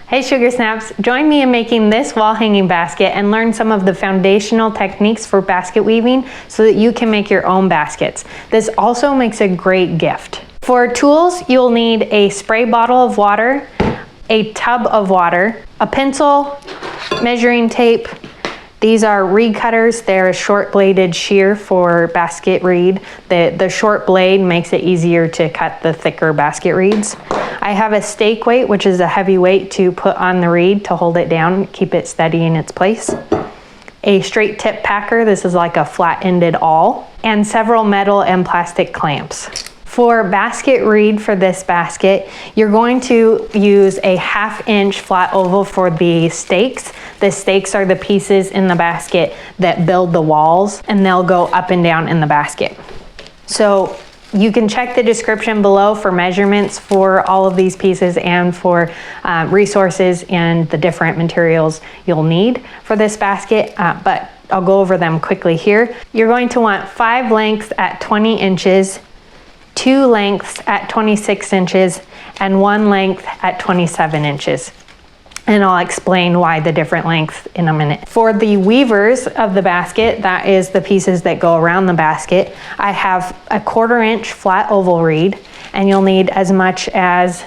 Hey Sugar Snaps, join me in making this wall hanging basket and learn some of the foundational techniques for basket weaving so that you can make your own baskets. This also makes a great gift. For tools, you'll need a spray bottle of water, a tub of water, a pencil, measuring tape. These are reed cutters. They're a short bladed shear for basket reed. The short blade makes it easier to cut the thicker basket reeds. I have a stake weight, which is a heavy weight to put on the reed to hold it down, keep it steady in its place. A straight tip packer, this is like a flat-ended awl, and several metal and plastic clamps. For basket reed for this basket, you're going to use a 1/2 inch flat oval for the stakes. The stakes are the pieces in the basket that build the walls, and they'll go up and down in the basket. So you can check the description below for measurements for all of these pieces and for resources and the different materials you'll need for this basket, but I'll go over them quickly here. You're going to want 5 lengths at 20 inches, 2 lengths at 26 inches, and 1 length at 27 inches. And I'll explain why the different lengths in a minute. For the weavers of the basket, that is the pieces that go around the basket, I have a 1/4 inch flat oval reed, and you'll need as much as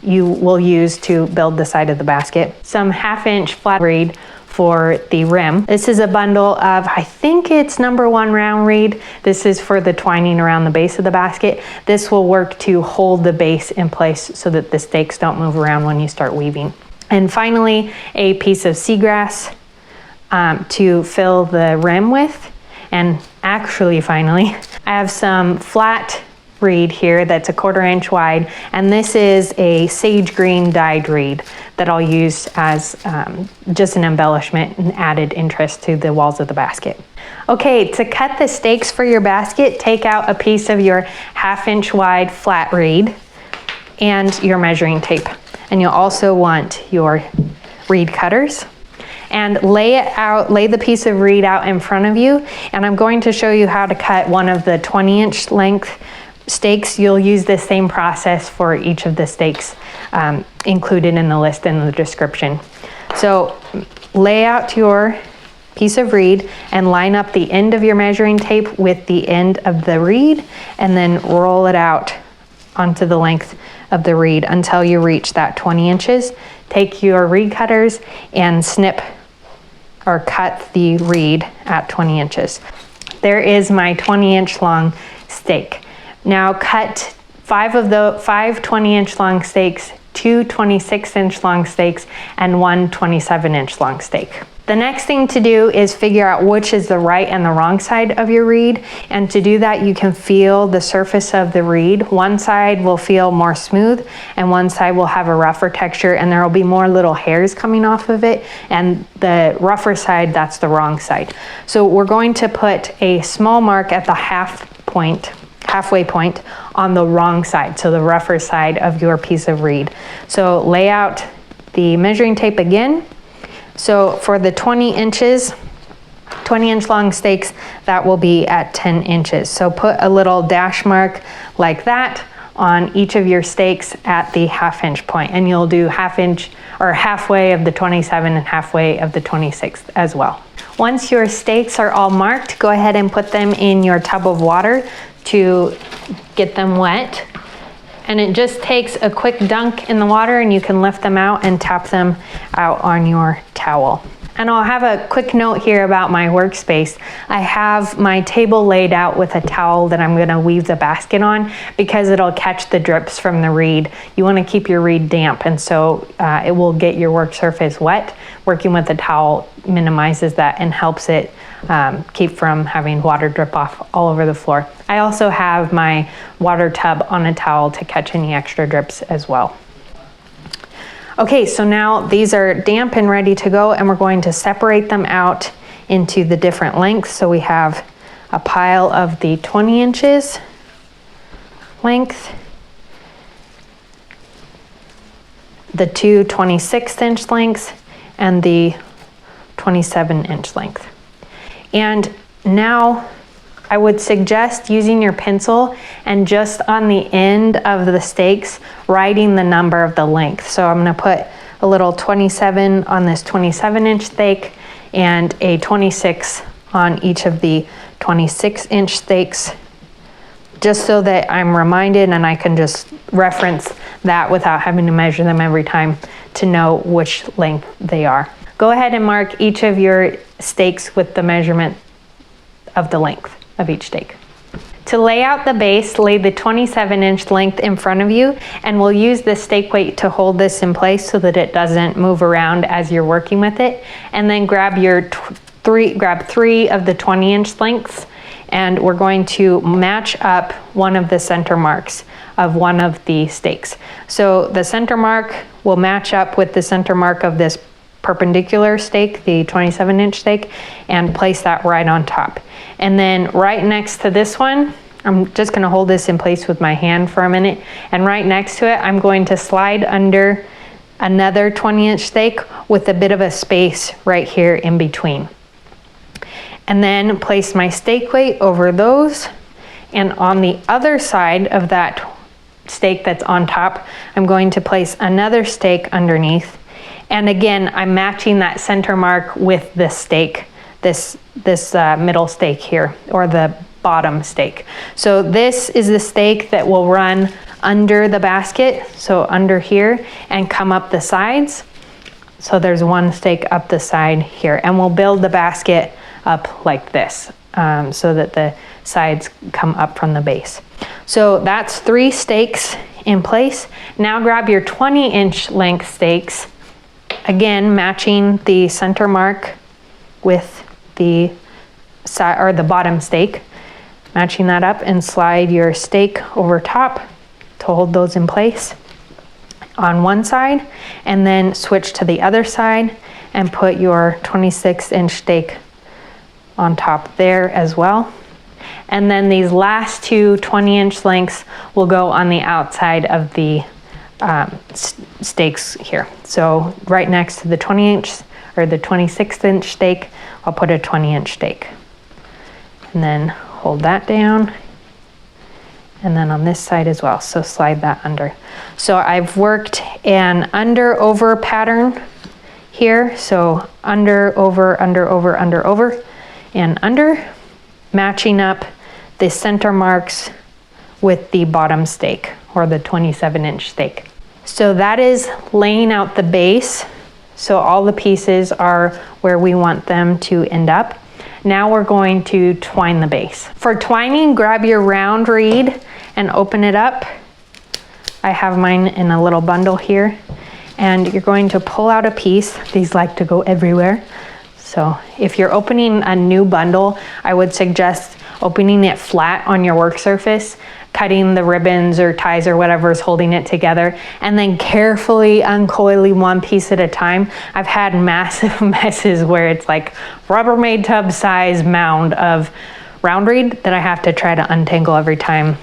you will use to build the side of the basket. Some 1/2 inch flat reed for the rim. This is a bundle of, I think it's #1 round reed. This is for the twining around the base of the basket. This will work to hold the base in place so that the stakes don't move around when you start weaving. And finally, a piece of seagrass to fill the rim with. And actually, finally, I have some flat reed here that's a 1/4 inch wide, and this is a sage green dyed reed that I'll use as just an embellishment and added interest to the walls of the basket. Okay, to cut the stakes for your basket, take out a piece of your 1/2 inch wide flat reed and your measuring tape. And you'll also want your reed cutters, and lay the piece of reed out in front of you. And I'm going to show you how to cut one of the 20 inch length stakes. You'll use the same process for each of the stakes included in the list in the description. So lay out your piece of reed and line up the end of your measuring tape with the end of the reed, and then roll it out onto the length of the reed until you reach that 20 inches. Take your reed cutters and snip or cut the reed at 20 inches. There is my 20 inch long stake. Now cut 5 20 inch long stakes, 2 26 inch long stakes, and 1 27 inch long stake. The next thing to do is figure out which is the right and the wrong side of your reed. And to do that, you can feel the surface of the reed. One side will feel more smooth and one side will have a rougher texture, and there will be more little hairs coming off of it. And the rougher side, that's the wrong side. So we're going to put a small mark at the halfway point on the wrong side, so the rougher side of your piece of reed. So lay out the measuring tape again. So for the 20 inch long stakes, that will be at 10 inches. So put a little dash mark like that on each of your stakes at the 1/2 inch point, and you'll do 1/2 inch or halfway of the 27 and halfway of the 26 as well. Once your stakes are all marked, go ahead and put them in your tub of water to get them wet. And it just takes a quick dunk in the water, and you can lift them out and tap them out on your towel. And I'll have a quick note here about my workspace. I have my table laid out with a towel that I'm gonna weave the basket on because it'll catch the drips from the reed. You wanna keep your reed damp, and so it will get your work surface wet. Working with a towel minimizes that and helps it keep from having water drip off all over the floor. I also have my water tub on a towel to catch any extra drips as well. Okay, so now these are damp and ready to go, and we're going to separate them out into the different lengths. So we have a pile of the 20 inches length, the 2 26 inch lengths, and the 27 inch length. And now I would suggest using your pencil and just on the end of the stakes, writing the number of the length. So I'm gonna put a little 27 on this 27-inch stake and a 26 on each of the 26-inch stakes, just so that I'm reminded and I can just reference that without having to measure them every time to know which length they are. Go ahead and mark each of your stakes with the measurement of the length of each stake. To lay out the base, lay the 27-inch length in front of you, and we'll use the stake weight to hold this in place so that it doesn't move around as you're working with it. And then grab grab 3 of the 20-inch lengths, and we're going to match up one of the center marks of one of the stakes. So the center mark will match up with the center mark of this perpendicular stake, the 27-inch stake, and place that right on top. And then right next to this one, I'm just going to hold this in place with my hand for a minute, and right next to it I'm going to slide under another 20-inch stake with a bit of a space right here in between. And then place my stake weight over those, and on the other side of that stake that's on top, I'm going to place another stake underneath. And again, I'm matching that center mark with this stake, this middle stake here, or the bottom stake. So this is the stake that will run under the basket, so under here, and come up the sides. So there's one stake up the side here, and we'll build the basket up like this, so that the sides come up from the base. So that's 3 stakes in place. Now grab your 20-inch length stakes, again matching the center mark with the side or the bottom stake, matching that up, and slide your stake over top to hold those in place on one side, and then switch to the other side and put your 26-inch stake on top there as well. And then these last 2 20-inch lengths will go on the outside of the stakes here. So right next to the 20-inch or the 26-inch stake, I'll put a 20-inch stake. And then hold that down. And then on this side as well, so slide that under. So I've worked an under-over pattern here. So under, over, under, over, under, over, and under, matching up the center marks with the bottom stake or the 27-inch stake. So that is laying out the base. So all the pieces are where we want them to end up. Now we're going to twine the base. For twining, grab your round reed and open it up. I have mine in a little bundle here, and you're going to pull out a piece. These like to go everywhere. So if you're opening a new bundle, I would suggest opening it flat on your work surface, cutting the ribbons or ties or whatever is holding it together, and then carefully uncoiling one piece at a time. I've had massive messes where it's like Rubbermaid tub size mound of round reed that I have to try to untangle every time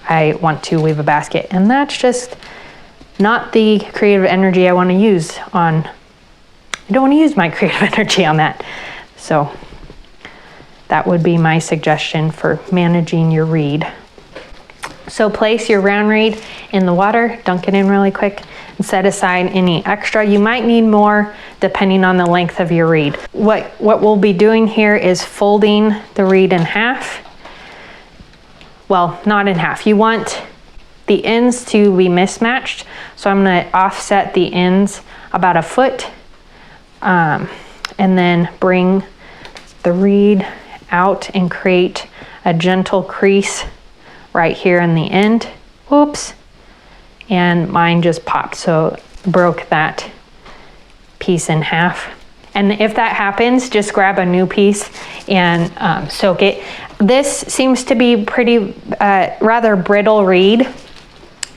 I want to weave a basket. And that's just not the creative energy I want to use on, I don't want to use my creative energy on that. So that would be my suggestion for managing your reed. So place your round reed in the water, dunk it in really quick, and set aside any extra. You might need more depending on the length of your reed. What we'll be doing here is folding the reed in half. Well, not in half. You want the ends to be mismatched. So I'm gonna offset the ends about 1 foot, and then bring the reed out and create a gentle crease right here in the end. Oops. And mine just popped, so broke that piece in half. And if that happens, just grab a new piece and soak it. This seems to be pretty rather brittle reed,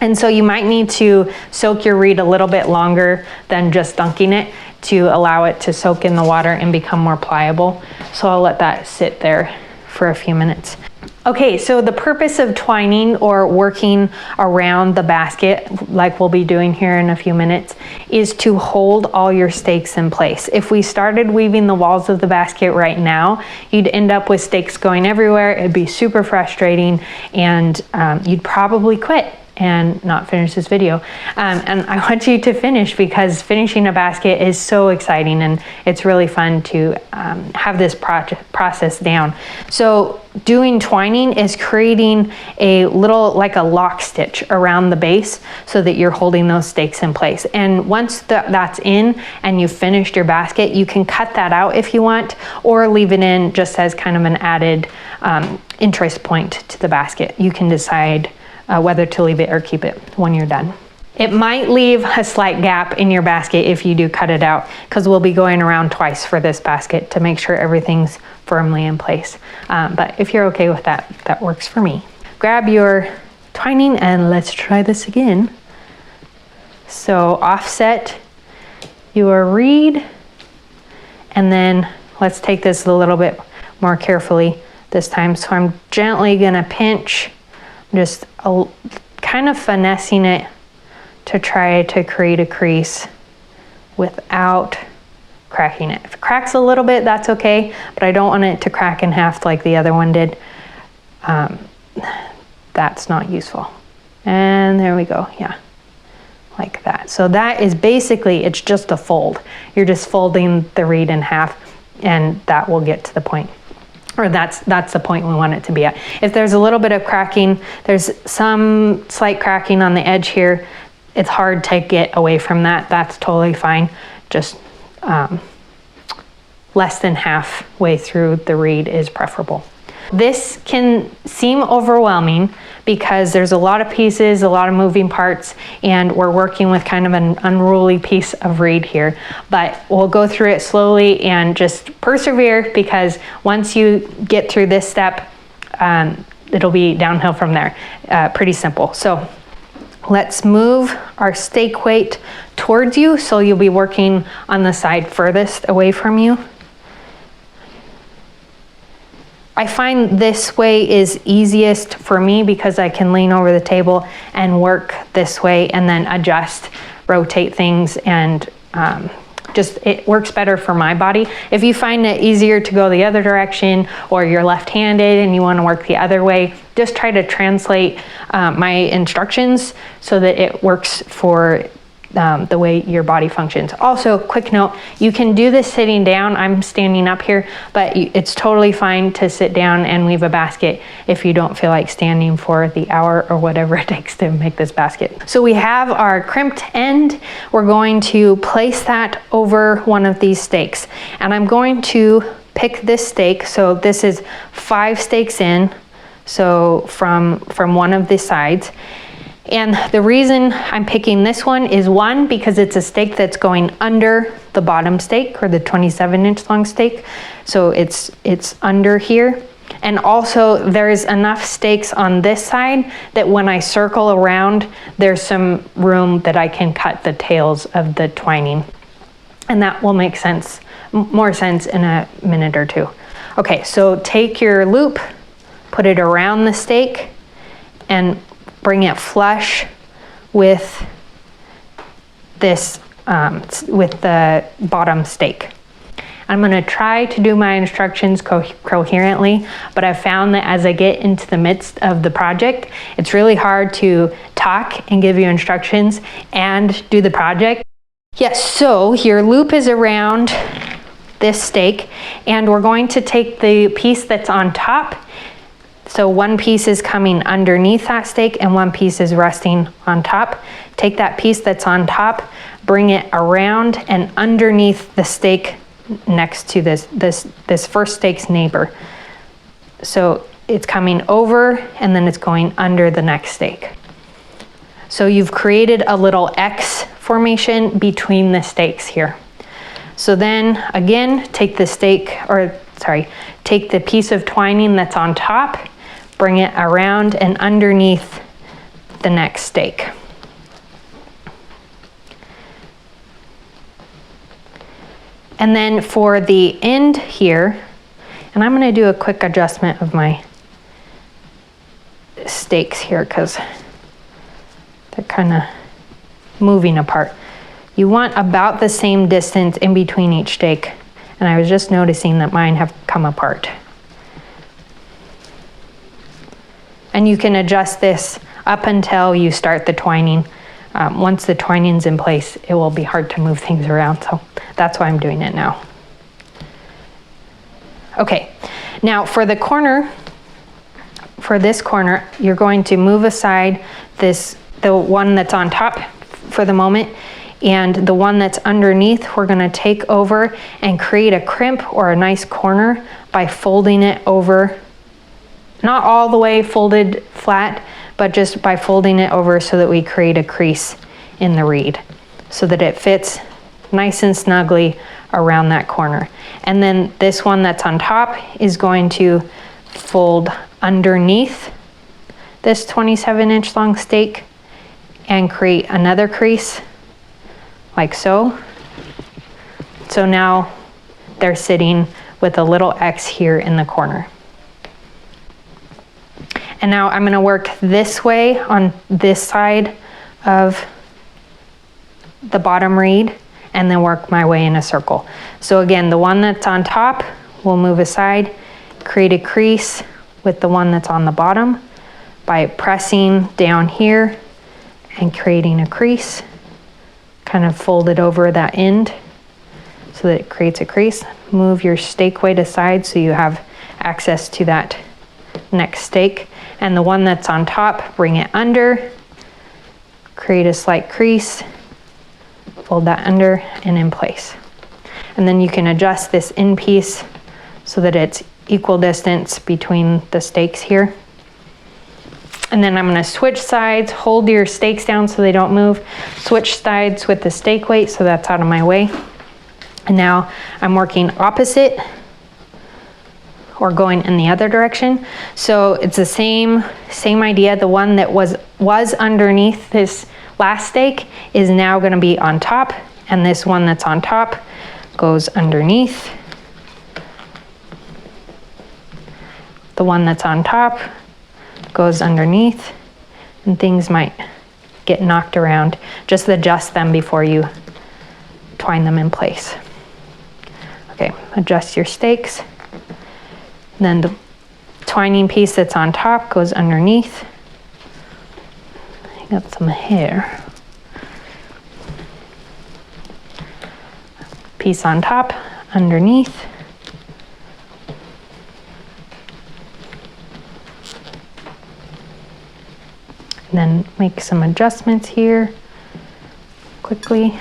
and so you might need to soak your reed a little bit longer than just dunking it to allow it to soak in the water and become more pliable. So I'll let that sit there for a few minutes. Okay, so the purpose of twining or working around the basket, like we'll be doing here in a few minutes, is to hold all your stakes in place. If we started weaving the walls of the basket right now, you'd end up with stakes going everywhere. It'd be super frustrating, and you'd probably quit and not finish this video. And I want you to finish, because finishing a basket is so exciting, and it's really fun to have this process down. So doing twining is creating a little, like a lock stitch around the base, so that you're holding those stakes in place. And once that's in and you've finished your basket, you can cut that out if you want, or leave it in just as kind of an added interest point to the basket. You can decide whether to leave it or keep it when you're done. It might leave a slight gap in your basket if you do cut it out, because we'll be going around twice for this basket to make sure everything's firmly in place. But if you're okay with that, that works for me. Grab your twining and let's try this again. So offset your reed, and then let's take this a little bit more carefully this time. So I'm gently gonna pinch, just kind of finessing it to try to create a crease without cracking it. If it cracks a little bit, that's okay, but I don't want it to crack in half like the other one did. That's not useful. And there we go, yeah, like that. So that is basically, it's just a fold. You're just folding the reed in half, and that will get to the point, or that's the point we want it to be at. If there's a little bit of cracking, there's some slight cracking on the edge here, it's hard to get away from that. That's totally fine. Just less than halfway through the reed is preferable. This can seem overwhelming because there's a lot of pieces, a lot of moving parts, and we're working with kind of an unruly piece of reed here. But we'll go through it slowly and just persevere, because once you get through this step, it'll be downhill from there. Pretty simple. So let's move our stake weight towards you, so you'll be working on the side furthest away from you. I find this way is easiest for me because I can lean over the table and work this way and then adjust, rotate things, and just it works better for my body. If you find it easier to go the other direction, or you're left-handed and you want to work the other way, just try to translate my instructions so that it works for the way your body functions. Also, quick note, you can do this sitting down. I'm standing up here, but it's totally fine to sit down and weave a basket if you don't feel like standing for the hour or whatever it takes to make this basket. So we have our crimped end. We're going to place that over one of these stakes, and I'm going to pick this stake. So this is 5 stakes in, so from one of the sides. And the reason I'm picking this one is, one, because it's a stake that's going under the bottom stake, or the 27-inch long stake. So it's under here. And also there's enough stakes on this side that when I circle around, there's some room that I can cut the tails of the twining. And that will make sense, more sense in a minute or two. Okay, so take your loop, put it around the stake, and bring it flush with this, with the bottom stake. I'm gonna try to do my instructions coherently, but I've found that as I get into the midst of the project, it's really hard to talk and give you instructions and do the project. Yes, so your loop is around this stake, and we're going to take the piece that's on top. So one piece is coming underneath that stake and one piece is resting on top. Take that piece that's on top, bring it around and underneath the stake next to this first stake's neighbor. So it's coming over and then it's going under the next stake. So you've created a little X formation between the stakes here. So then again, take the piece of twining that's on top, bring it around and underneath the next stake. And then for the end here, and I'm gonna do a quick adjustment of my stakes here because they're kind of moving apart. You want about the same distance in between each stake. And I was just noticing that mine have come apart. And you can adjust this up until you start the twining. Once the twining's in place, it will be hard to move things around, so that's why I'm doing it now. Okay, now for the corner, for this corner, you're going to move aside the one that's on top for the moment, and the one that's underneath, we're gonna take over and create a crimp or a nice corner by folding it over, not all the way folded flat, but just by folding it over so that we create a crease in the reed so that it fits nice and snugly around that corner. And then this one that's on top is going to fold underneath this 27-inch long stake and create another crease like so. So now they're sitting with a little X here in the corner. And now I'm gonna work this way on this side of the bottom reed and then work my way in a circle. So again, the one that's on top will move aside, create a crease with the one that's on the bottom by pressing down here and creating a crease, kind of fold it over that end so that it creates a crease. Move your stake weight aside so you have access to that next stake. And the one that's on top, bring it under, create a slight crease, fold that under and in place. And then you can adjust this end piece so that it's equal distance between the stakes here. And then I'm gonna switch sides, hold your stakes down so they don't move, switch sides with the stake weight so that's out of my way. And now I'm working opposite or going in the other direction. So it's the same idea. The one that was underneath this last stake is now gonna be on top, and this one that's on top goes underneath. The one that's on top goes underneath, and things might get knocked around. Just adjust them before you twine them in place. Okay, adjust your stakes. Then the twining piece that's on top goes underneath. I got some hair. Piece on top, underneath. And then make some adjustments here quickly.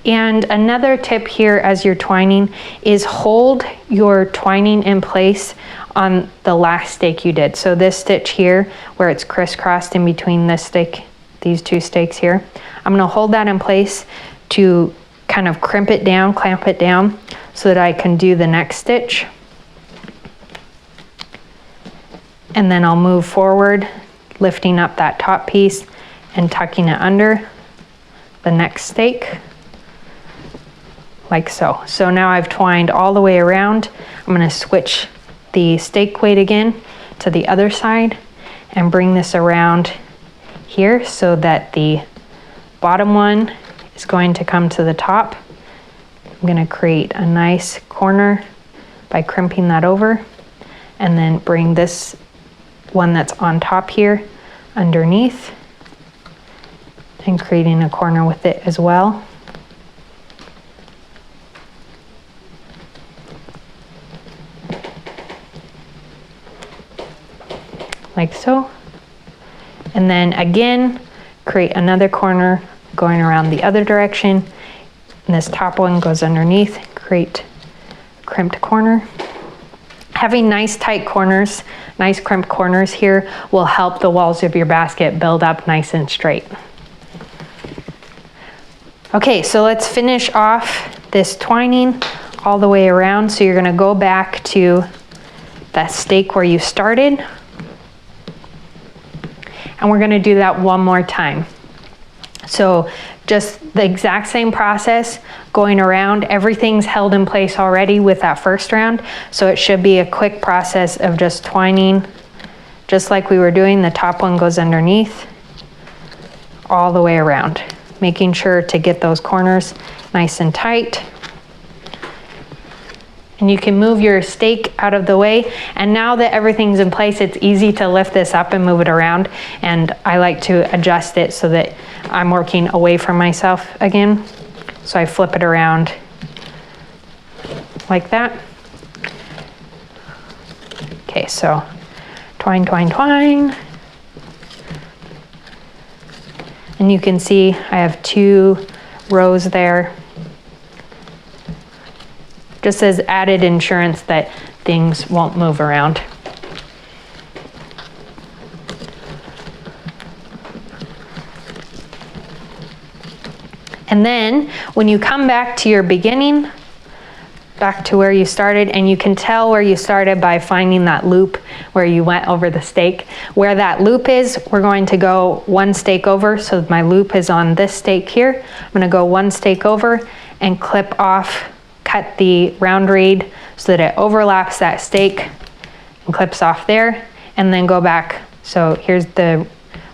And another tip here as you're twining is hold your twining in place on the last stake you did. So this stitch here where it's crisscrossed in between this stake, these two stakes here, I'm gonna hold that in place to kind of crimp it down, clamp it down so that I can do the next stitch. And then I'll move forward, lifting up that top piece and tucking it under the next stake, like so. So now I've twined all the way around. I'm gonna switch the stake weight again to the other side and bring this around here so that the bottom one is going to come to the top. I'm gonna create a nice corner by crimping that over and then bring this one that's on top here underneath and creating a corner with it as well. Like so. And then again, create another corner going around the other direction. And this top one goes underneath, create a crimped corner. Having nice tight corners, nice crimped corners here will help the walls of your basket build up nice and straight. Okay, so let's finish off this twining all the way around. So you're gonna go back to that stake where you started. And we're gonna do that one more time. So just the exact same process going around. Everything's held in place already with that first round. So it should be a quick process of just twining, just like we were doing. The top one goes underneath all the way around, making sure to get those corners nice and tight And you can move your stake out of the way. And now that everything's in place, it's easy to lift this up and move it around. And I like to adjust it so that I'm working away from myself again. So I flip it around like that. Okay, so twine, twine, twine. And you can see I have 2 rows there. Just as added insurance that things won't move around. And then when you come back to your beginning, back to where you started, and you can tell where you started by finding that loop where you went over the stake. Where that loop is, we're going to go 1 stake over. So my loop is on this stake here. I'm going to go 1 stake over and clip off, cut the round reed so that it overlaps that stake and clips off there, and then go back. So here's the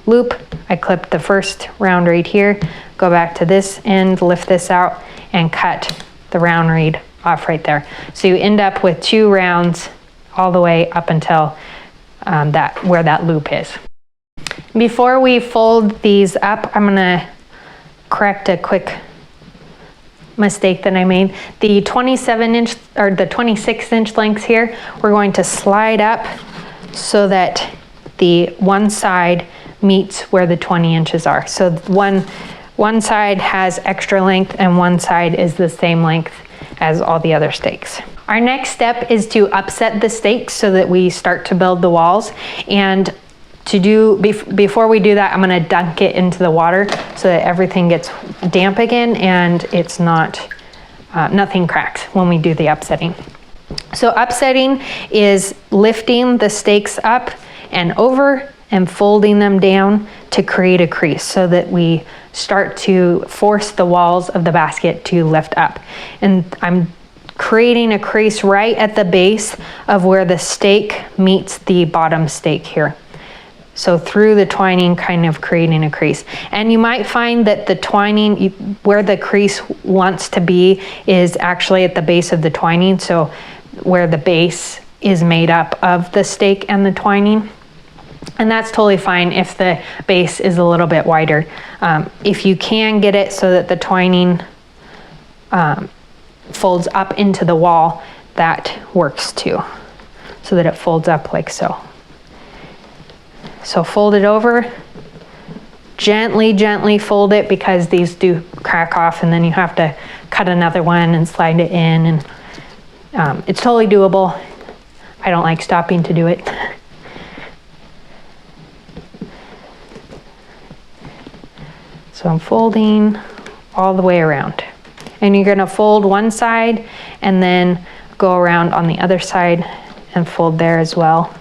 loop. I clipped the first round reed here, go back to this end, lift this out, and cut the round reed off right there. So you end up with 2 rounds all the way up until where that loop is. Before we fold these up, I'm gonna correct a quick mistake that I made. The 27-inch or the 26-inch lengths here, we're going to slide up so that the one side meets where the 20 inches are. So one side has extra length and one side is the same length as all the other stakes. Our next step is to upset the stakes so that we start to build the walls. And before we do that, I'm gonna dunk it into the water so that everything gets damp again and it's not, nothing cracks when we do the upsetting. So upsetting is lifting the stakes up and over and folding them down to create a crease so that we start to force the walls of the basket to lift up. And I'm creating a crease right at the base of where the stake meets the bottom stake here. So through the twining, kind of creating a crease. And you might find that the twining, where the crease wants to be is actually at the base of the twining. So where the base is made up of the stake and the twining. And that's totally fine if the base is a little bit wider. If you can get it so that the twining folds up into the wall, that works too. So that it folds up like so. So fold it over, gently, gently fold it because these do crack off and then you have to cut another one and slide it in, and it's totally doable. I don't like stopping to do it. So I'm folding all the way around. And you're gonna fold one side and then go around on the other side and fold there as well.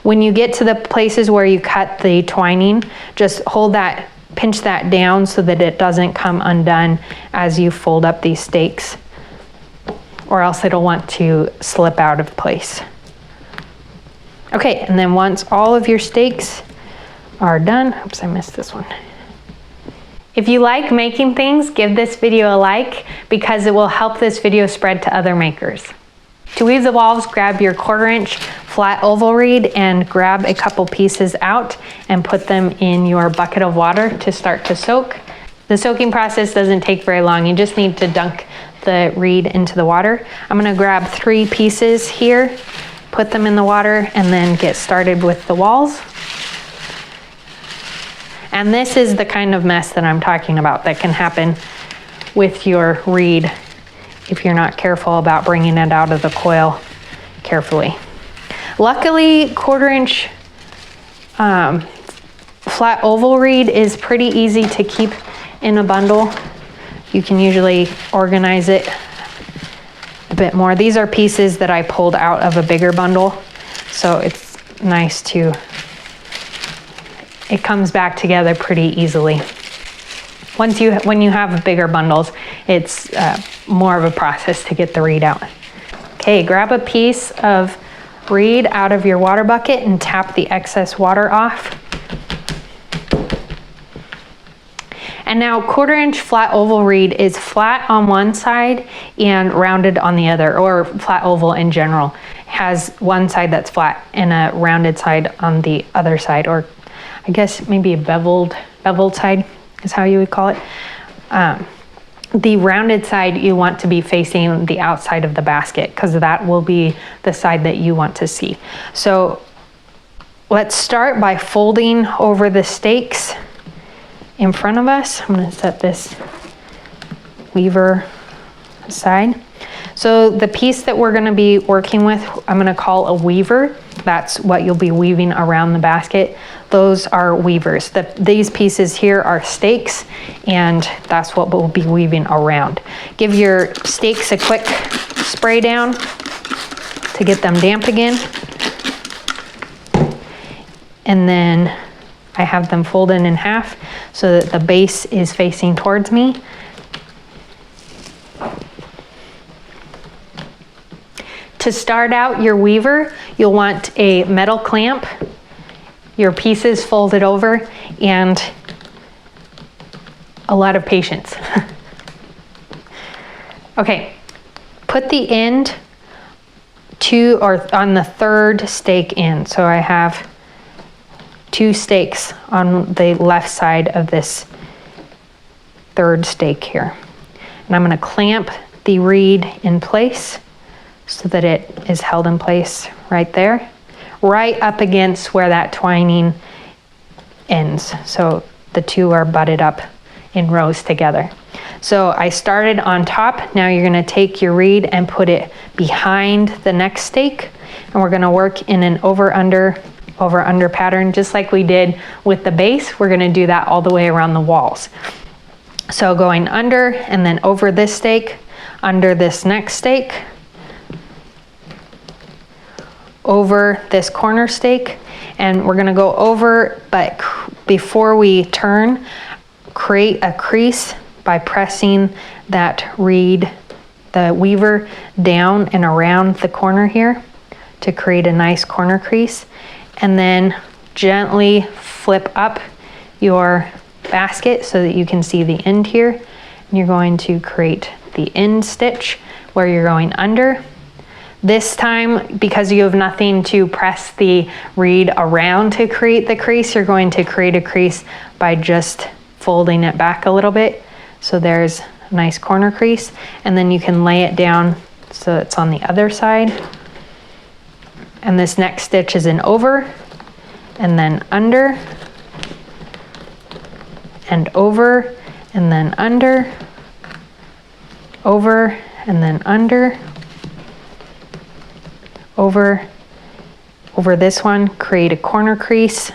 When you get to the places where you cut the twining, just hold that, pinch that down so that it doesn't come undone as you fold up these stakes, or else it'll want to slip out of place. Okay, and then once all of your stakes are done, oops, I missed this one. If you like making things, give this video a like because it will help this video spread to other makers. To weave the walls, grab your 1/4 inch flat oval reed and grab a couple pieces out and put them in your bucket of water to start to soak. The soaking process doesn't take very long. You just need to dunk the reed into the water. I'm gonna grab 3 pieces here, put them in the water, and then get started with the walls. And this is the kind of mess that I'm talking about that can happen with your reed if you're not careful about bringing it out of the coil carefully. Luckily, 1/4 inch flat oval reed is pretty easy to keep in a bundle. You can usually organize it a bit more. These are pieces that I pulled out of a bigger bundle, so it's nice to, it comes back together pretty easily. When you have bigger bundles, it's more of a process to get the reed out. Okay, grab a piece of reed out of your water bucket and tap the excess water off. And now 1/4 inch flat oval reed is flat on one side and rounded on the other, or flat oval in general. Has one side that's flat and a rounded side on the other side, or I guess maybe a beveled side is how you would call it. The rounded side you want to be facing the outside of the basket, because that will be the side that you want to see. So let's start by folding over the stakes in front of us. I'm going to set this weaver aside. So the piece that we're going to be working with, I'm going to call a weaver. That's what you'll be weaving around the basket. Those are weavers. These pieces here are stakes, and that's what we'll be weaving around. Give your stakes a quick spray down to get them damp again. And then I have them folded in half so that the base is facing towards me. To start out your weaver, you'll want a metal clamp, your pieces folded over, and a lot of patience. Okay, put the end on the third stake in. So I have 2 stakes on the left side of this third stake here. And I'm going to clamp the reed in place so that it is held in place right there, right up against where that twining ends. So the two are butted up in rows together. So I started on top. Now you're going to take your reed and put it behind the next stake, and we're going to work in an over-under pattern, just like we did with the base. We're going to do that all the way around the walls. So going under and then over this stake, under this next stake, over this corner stake, and we're going to go over, but before we turn, create a crease by pressing that reed, the weaver, down and around the corner here to create a nice corner crease, and then gently flip up your basket so that you can see the end here. And you're going to create the end stitch where you're going under. This time, because you have nothing to press the reed around to create the crease, you're going to create a crease by just folding it back a little bit. So there's a nice corner crease, and then you can lay it down so it's on the other side. And this next stitch is an over, and then under, and over, and then under, over, and then under, over this one, create a corner crease,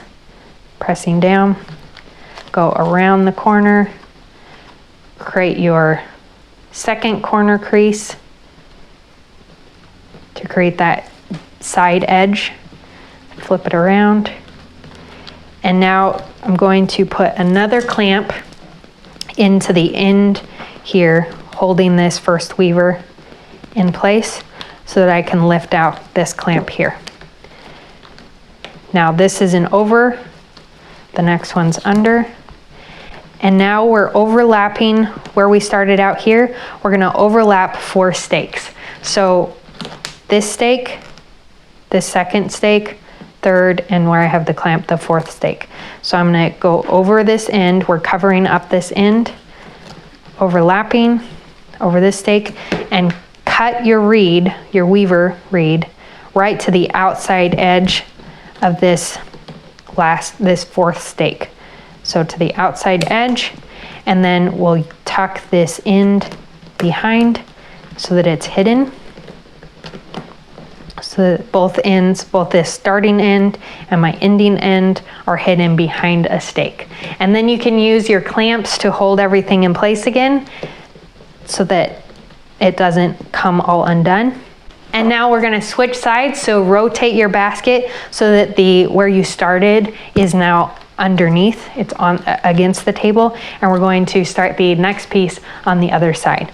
pressing down, go around the corner, create your second corner crease to create that side edge, flip it around. And now I'm going to put another clamp into the end here, holding this first weaver in place, so that I can lift out this clamp here. Now this is an over, the next one's under, and now we're overlapping where we started out here. We're gonna overlap 4 stakes. So this stake, this second stake, third, and where I have the clamp, the 4th stake. So I'm gonna go over this end, we're covering up this end, overlapping over this stake, and cut your reed, your weaver reed, right to the outside edge of this 4th stake. So to the outside edge, and then we'll tuck this end behind so that it's hidden. So that both ends, both this starting end and my ending end, are hidden behind a stake. And then you can use your clamps to hold everything in place again so that it doesn't come all undone. And now we're gonna switch sides, so rotate your basket so that where you started is now underneath, it's on against the table, and we're going to start the next piece on the other side.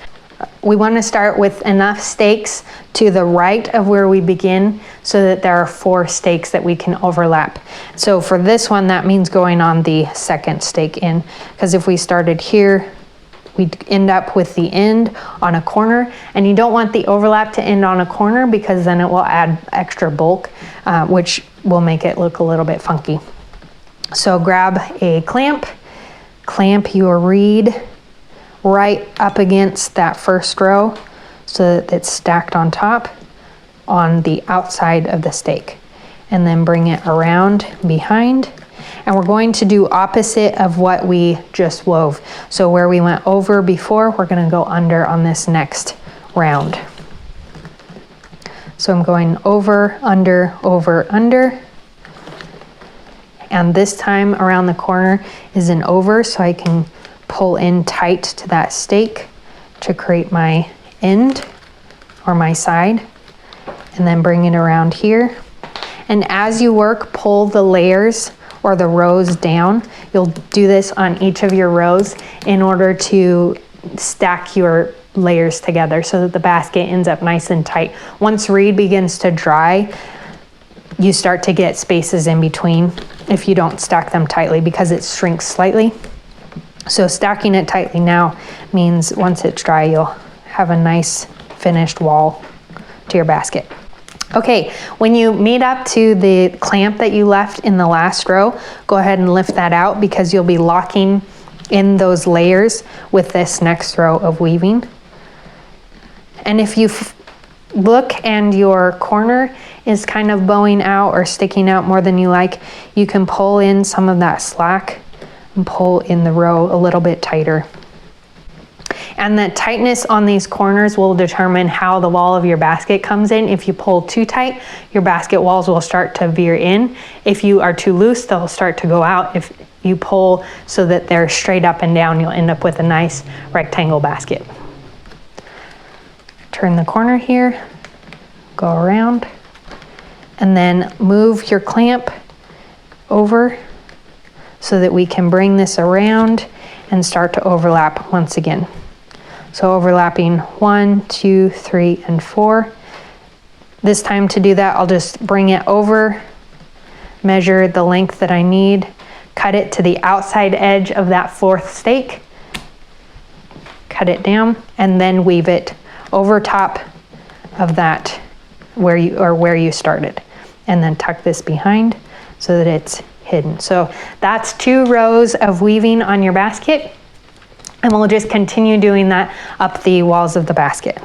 We want to start with enough stakes to the right of where we begin so that there are 4 stakes that we can overlap. So for this one, that means going on the second stake in, because if we started here, we'd end up with the end on a corner, and you don't want the overlap to end on a corner because then it will add extra bulk, which will make it look a little bit funky. So grab a clamp your reed right up against that first row so that it's stacked on top on the outside of the stake, and then bring it around behind. And we're going to do opposite of what we just wove. So where we went over before, we're going to go under on this next round. So I'm going over, under, and this time around the corner is an over, so I can pull in tight to that stake to create my end or my side, and then bring it around here. And as you work, pull the layers or the rows down. You'll do this on each of your rows in order to stack your layers together so that the basket ends up nice and tight. Once reed begins to dry, you start to get spaces in between if you don't stack them tightly because it shrinks slightly. So stacking it tightly now means once it's dry, you'll have a nice finished wall to your basket. Okay, when you meet up to the clamp that you left in the last row, go ahead and lift that out because you'll be locking in those layers with this next row of weaving. And if you look and your corner is kind of bowing out or sticking out more than you like, you can pull in some of that slack and pull in the row a little bit tighter. And the tightness on these corners will determine how the wall of your basket comes in. If you pull too tight, your basket walls will start to veer in. If you are too loose, they'll start to go out. If you pull so that they're straight up and down, you'll end up with a nice rectangle basket. Turn the corner here, go around, and then move your clamp over so that we can bring this around and start to overlap once again. So overlapping 1, 2, 3, and 4. This time to do that, I'll just bring it over, measure the length that I need, cut it to the outside edge of that 4th stake, cut it down, and then weave it over top of that where you started, and then tuck this behind so that it's hidden. So that's 2 rows of weaving on your basket, and we'll just continue doing that up the walls of the basket.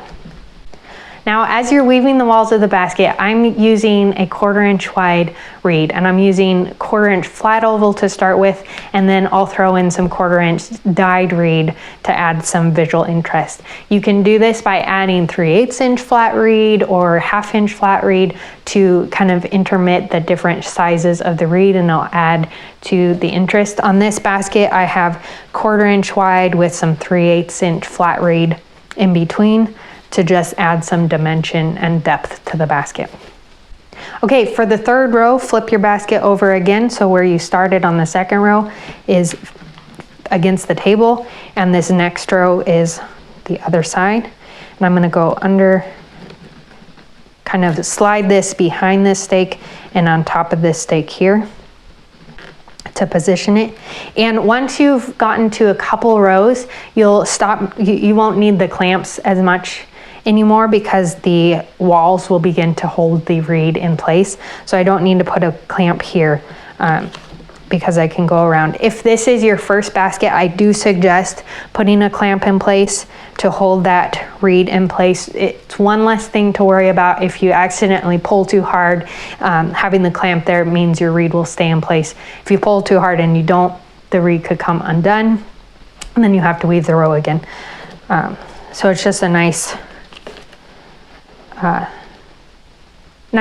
Now, as you're weaving the walls of the basket, I'm using a 1/4 inch wide reed, and I'm using 1/4 inch flat oval to start with, and then I'll throw in some 1/4 inch dyed reed to add some visual interest. You can do this by adding 3/8 inch flat reed or 1/2 inch flat reed to kind of intermit the different sizes of the reed, and I'll add to the interest. On this basket, I have 1/4 inch wide with some 3/8 inch flat reed in between to just add some dimension and depth to the basket. Okay, for the 3rd row, flip your basket over again. So where you started on the 2nd row is against the table, and this next row is the other side. And I'm gonna go under, kind of slide this behind this stake and on top of this stake here to position it. And once you've gotten to a couple rows, you'll stop, you won't need the clamps as much anymore because the walls will begin to hold the reed in place. So I don't need to put a clamp here because I can go around. If this is your first basket, I do suggest putting a clamp in place to hold that reed in place. It's one less thing to worry about. If you accidentally pull too hard, having the clamp there means your reed will stay in place. If you pull too hard and you don't, the reed could come undone, and then you have to weave the row again. So it's just a nice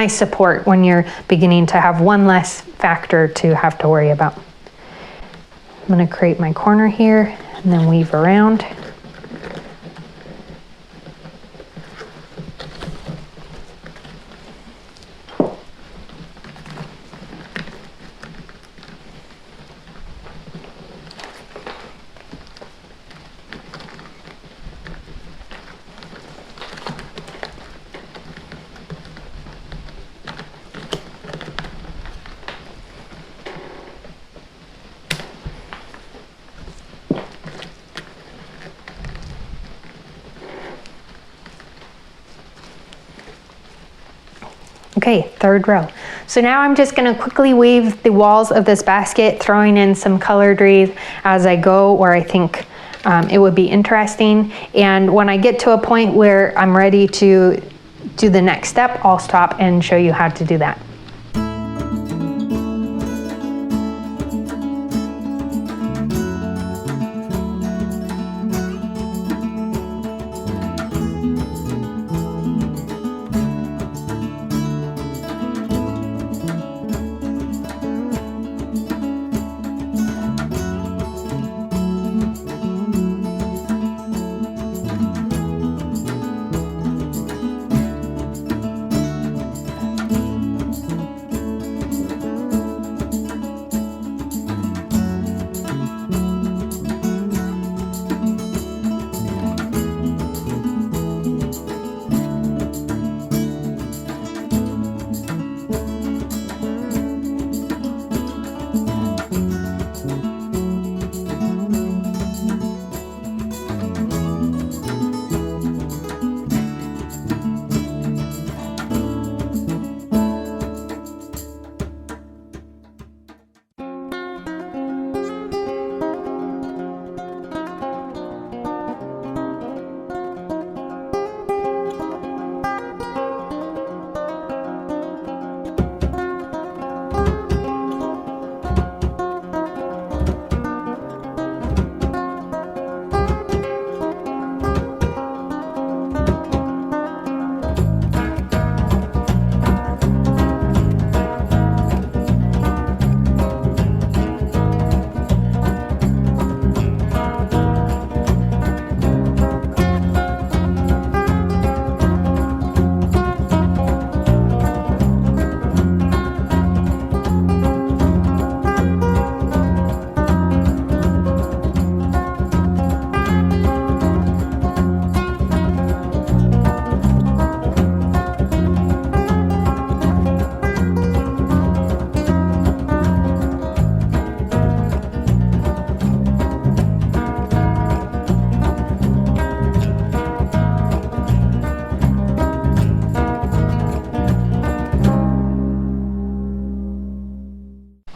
support when you're beginning to have one less factor to have to worry about. I'm going to create my corner here and then weave around. Okay, third row. So now I'm just gonna quickly weave the walls of this basket, throwing in some colored wreath as I go where I think it would be interesting. And when I get to a point where I'm ready to do the next step, I'll stop and show you how to do that.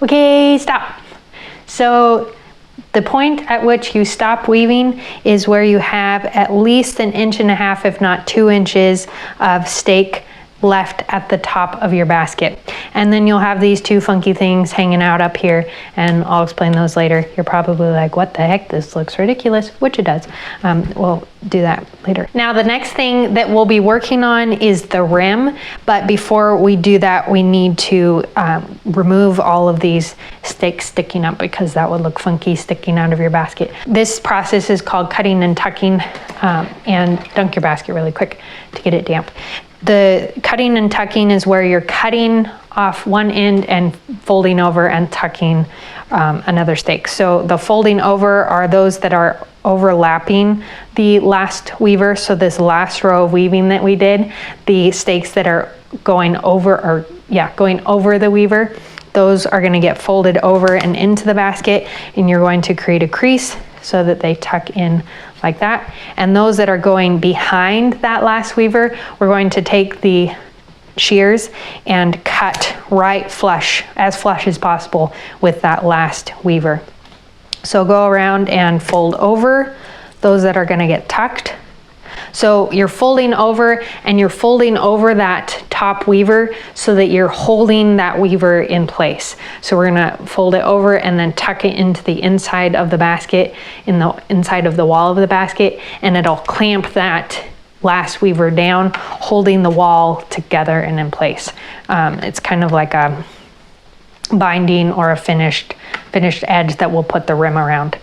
Okay, stop. So the point at which you stop weaving is where you have at least 1.5 inches, if not 2 inches of stake left at the top of your basket. And then you'll have these two funky things hanging out up here, and I'll explain those later. You're probably like, what the heck, this looks ridiculous, which it does. We'll do that later. Now the next thing that we'll be working on is the rim, but before we do that, we need to remove all of these stakes sticking up, because that would look funky sticking out of your basket. This process is called cutting and tucking, and dunk your basket really quick to get it damp. The cutting and tucking is where you're cutting off one end and folding over and tucking another stake. So the folding over are those that are overlapping the last weaver. So this last row of weaving that we did, the stakes that are going over, going over the weaver, those are going to get folded over and into the basket, and you're going to create a crease so that they tuck in like that. And those that are going behind that last weaver, we're going to take the shears and cut right flush as possible with that last weaver. So go around and fold over those that are going to get tucked. So you're folding over, and you're folding over that top weaver so that you're holding that weaver in place. So we're gonna fold it over and then tuck it into the inside of the basket, in the inside of the wall of the basket, and it'll clamp that last weaver down, holding the wall together and in place. It's kind of like a binding or a finished edge that we'll put the rim around.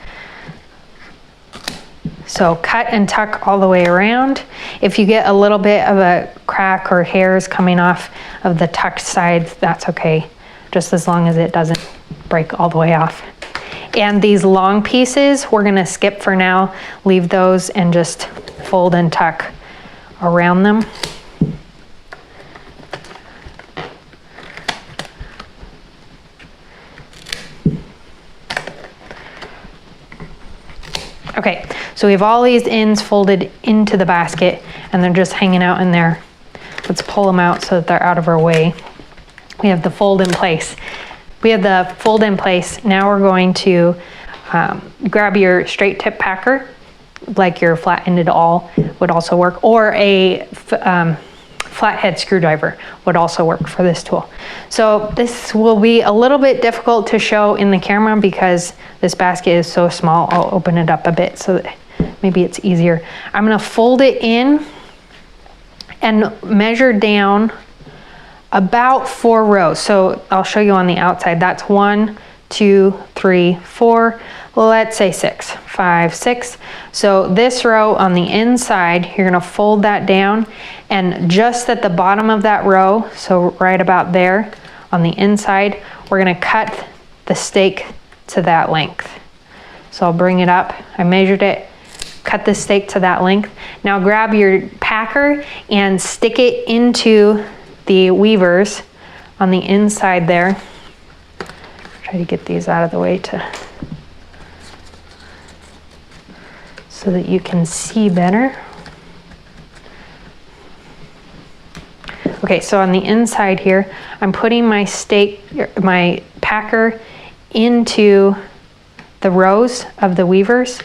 So cut and tuck all the way around. If you get a little bit of a crack or hairs coming off of the tucked sides, that's okay, just as long as it doesn't break all the way off. And these long pieces, we're gonna skip for now, leave those and just fold and tuck around them. Okay, so we have all these ends folded into the basket, and they're just hanging out in there let's pull them out so that they're out of our way. We have the fold in place. We have the fold in place. Now we're going to grab your straight tip packer, like your flat-ended awl would also work, or a flathead screwdriver would also work for this tool. So this will be a little bit difficult to show in the camera because this basket is so small. I'll open it up a bit so that maybe it's easier. I'm gonna fold it in and measure down about 4 rows. So I'll show you on the outside. That's 1, 2, 3, 4, let's say 6, 5, 6. So this row on the inside, you're gonna fold that down, and just at the bottom of that row, so right about there on the inside, we're gonna cut the stake to that length. So I'll bring it up, I measured it, cut the stake to that length. Now grab your packer and stick it into the weavers on the inside there. Try to get these out of the way so that you can see better. Okay, so on the inside here, I'm putting my packer into the rows of the weavers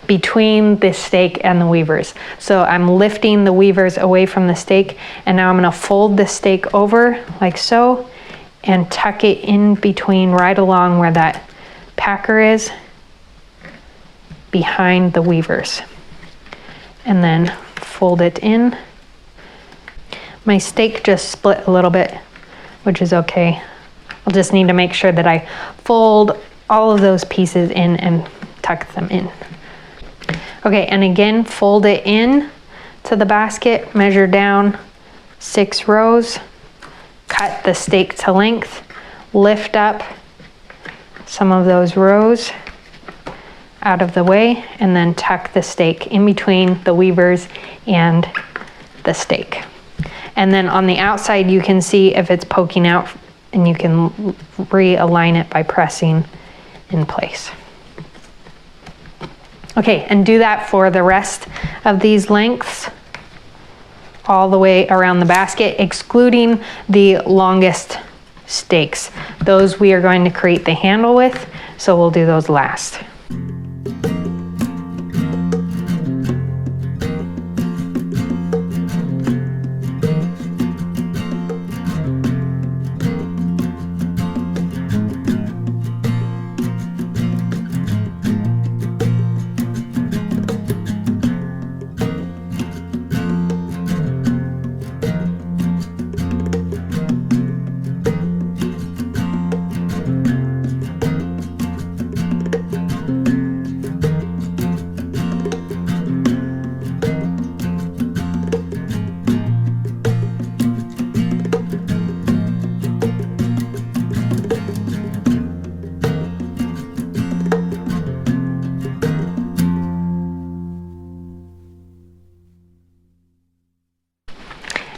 between the stake and the weavers. So I'm lifting the weavers away from the stake, and now I'm gonna fold the stake over like so and tuck it in between, right along where that packer is, behind the weavers. And then fold it in. My stake just split a little bit, which is okay. I'll just need to make sure that I fold all of those pieces in and tuck them in. Okay, and again, fold it in to the basket, measure down 6 rows, cut the stake to length, lift up some of those rows out of the way, and then tuck the stake in between the weavers and the stake. And then on the outside, you can see if it's poking out, and you can realign it by pressing in place. Okay, and do that for the rest of these lengths all the way around the basket, excluding the longest stakes. Those we are going to create the handle with, so we'll do those last.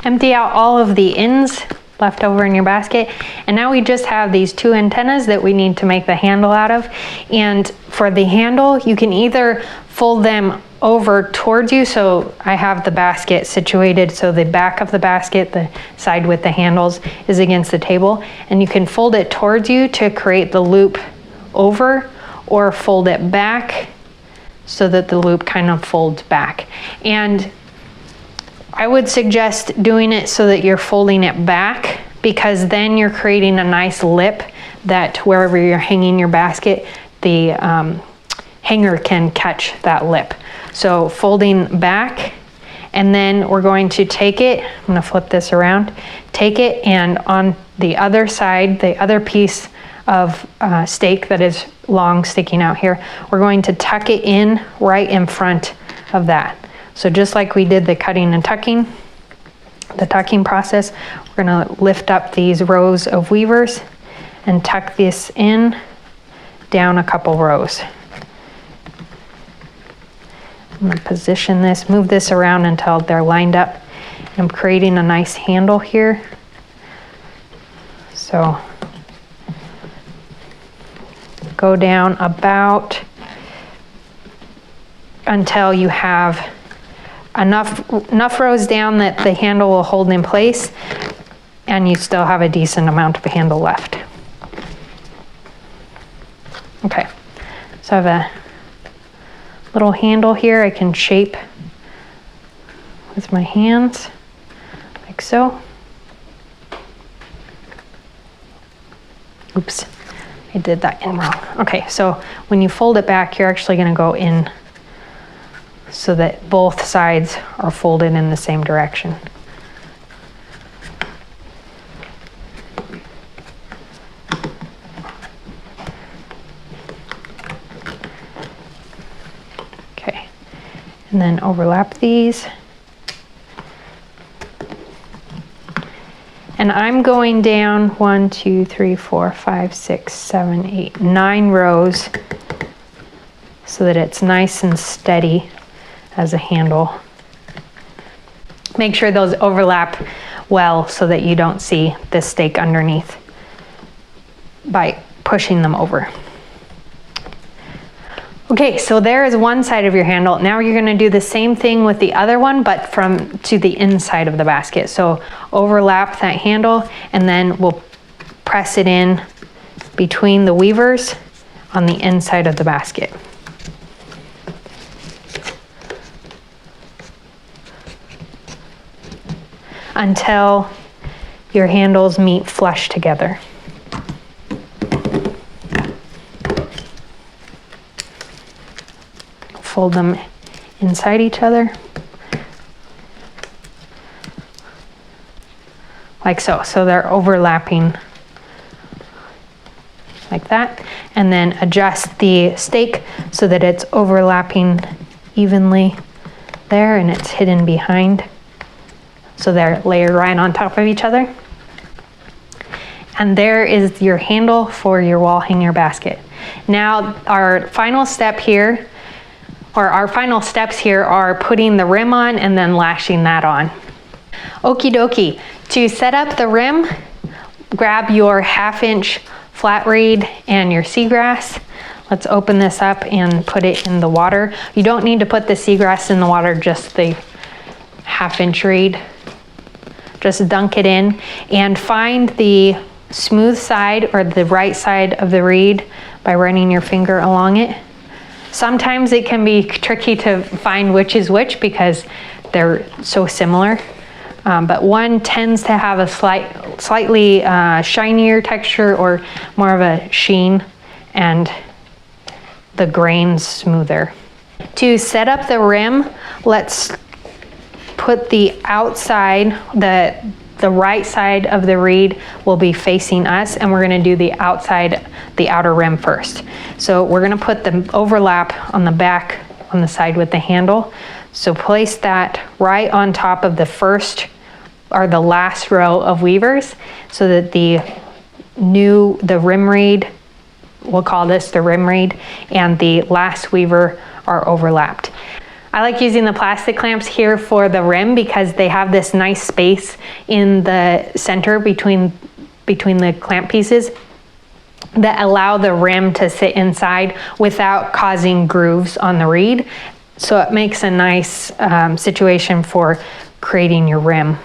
Empty out all of the ends left over in your basket, and now we just have these 2 antennas that we need to make the handle out of. And for the handle, you can either fold them over towards you, so I have the basket situated so the back of the basket, the side with the handles, is against the table, and you can fold it towards you to create the loop over, or fold it back so that the loop kind of folds back. And I would suggest doing it so that you're folding it back, because then you're creating a nice lip that wherever you're hanging your basket, the hanger can catch that lip. So folding back, and then we're going to take it, I'm gonna flip this around, take it, and on the other side, the other piece of stake that is long sticking out here, we're going to tuck it in right in front of that. So just like we did the cutting and tucking, the tucking process, we're gonna lift up these rows of weavers and tuck this in down a couple rows. I'm gonna position this, move this around until they're lined up. I'm creating a nice handle here. So go down about until you have enough rows down that the handle will hold in place, and you still have a decent amount of handle left. Okay, so I have a little handle here I can shape with my hands, like so. Oops, I did that in wrong. Okay, so when you fold it back, you're actually gonna go in so that both sides are folded in the same direction. Okay, and then overlap these. And I'm going down 1, 2, 3, 4, 5, 6, 7, 8, 9 rows so that it's nice and steady as a handle. Make sure those overlap well so that you don't see the stake underneath by pushing them over. Okay, so there is one side of your handle. Now you're gonna do the same thing with the other one, but from to the inside of the basket. So overlap that handle, and then we'll press it in between the weavers on the inside of the basket. Until your handles meet flush together. Fold them inside each other, like so. So they're overlapping like that. And then adjust the stake so that it's overlapping evenly there and it's hidden behind. So they're layered right on top of each other. And there is your handle for your wall hanger basket. Now our final step here, or our final steps here, are putting the rim on and then lashing that on. Okie dokie. To set up the rim, grab your 1/2 inch flat reed and your seagrass. Let's open this up and put it in the water. You don't need to put the seagrass in the water, just the 1/2 inch reed. Just dunk it in and find the smooth side or the right side of the reed by running your finger along it. Sometimes it can be tricky to find which is which because they're so similar. But one tends to have a slightly shinier texture or more of a sheen, and the grain's smoother. To set up the rim, let's put the outside, the right side of the reed will be facing us, and we're gonna do the outside, the outer rim first. So we're gonna put the overlap on the back, on the side with the handle. So place that right on top of the first or the last row of weavers so that the rim reed, we'll call this the rim reed, and the last weaver are overlapped. I like using the plastic clamps here for the rim because they have this nice space in the center between the clamp pieces that allow the rim to sit inside without causing grooves on the reed. So it makes a nice situation for creating your rim.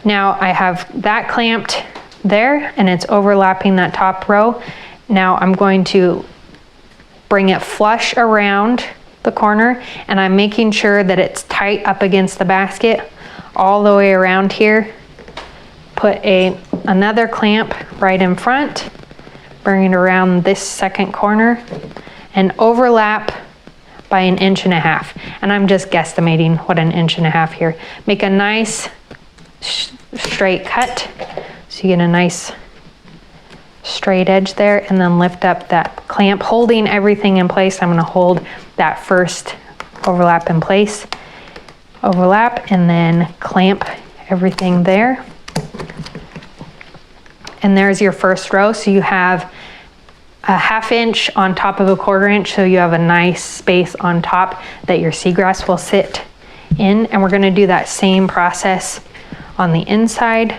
Now I have that clamped there and it's overlapping that top row. Now I'm going to bring it flush around the corner, and I'm making sure that it's tight up against the basket all the way around here. Put another clamp right in front, bring it around this second corner, and overlap by 1.5 inches. And I'm just guesstimating what 1.5 inches here. Make a nice straight cut so you get a nice straight edge there, and then lift up that clamp, holding everything in place. I'm gonna hold that first overlap in place, overlap, and then clamp everything there. And there's your first row. So you have a 1/2 inch on top of a 1/4 inch, so you have a nice space on top that your seagrass will sit in. And we're gonna do that same process on the inside.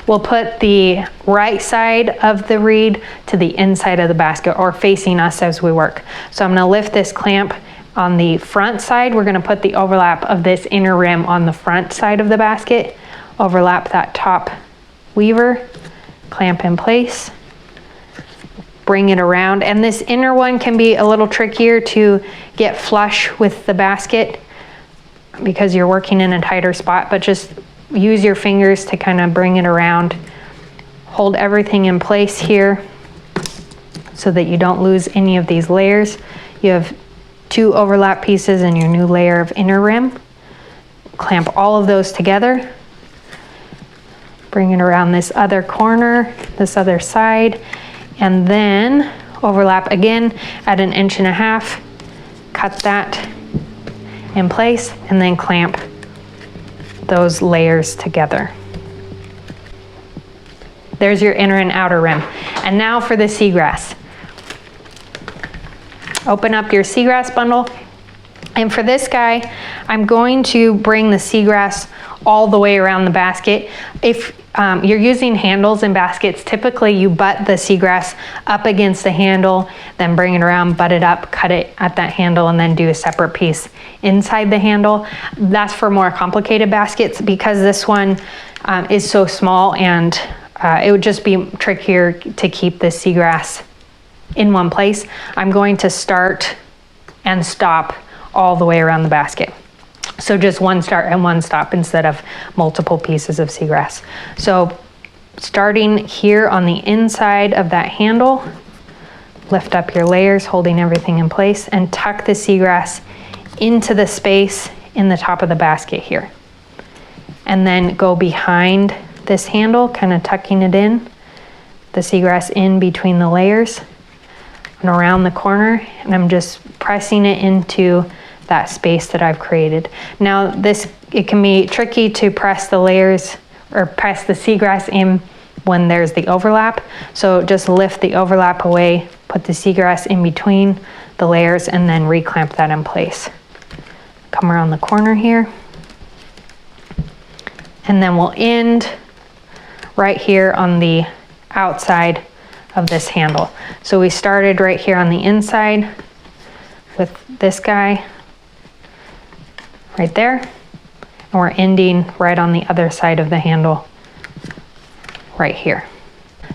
We'll put the right side of the reed to the inside of the basket, or facing us as we work. So I'm gonna lift this clamp On the front side, we're gonna put the overlap of this inner rim on the front side of the basket, overlap that top weaver, clamp in place, bring it around. And this inner one can be a little trickier to get flush with the basket because you're working in a tighter spot, but just use your fingers to kind of bring it around. Hold everything in place here so that you don't lose any of these layers. You have 2 overlap pieces and your new layer of inner rim. Clamp all of those together. Bring it around this other corner, this other side, and then overlap again at 1.5 inches. Cut that in place and then clamp those layers together. There's your inner and outer rim. And now for the seagrass. Open up your seagrass bundle. And for this guy, I'm going to bring the seagrass all the way around the basket. If you're using handles in baskets, typically you butt the seagrass up against the handle, then bring it around, butt it up, cut it at that handle, and then do a separate piece inside the handle. That's for more complicated baskets. Because this one is so small, and it would just be trickier to keep the seagrass in one place, I'm going to start and stop all the way around the basket. So just one start and one stop instead of multiple pieces of seagrass. So starting here on the inside of that handle, lift up your layers, holding everything in place, and tuck the seagrass into the space in the top of the basket here. And then go behind this handle, kind of tucking it in, the seagrass in between the layers and around the corner, and I'm just pressing it into that space that I've created. Now it can be tricky to press the layers or press the seagrass in when there's the overlap. So just lift the overlap away, put the seagrass in between the layers, and then reclamp that in place. Come around the corner here. And then we'll end right here on the outside of this handle. So we started right here on the inside with this guy right there, and we're ending right on the other side of the handle right here.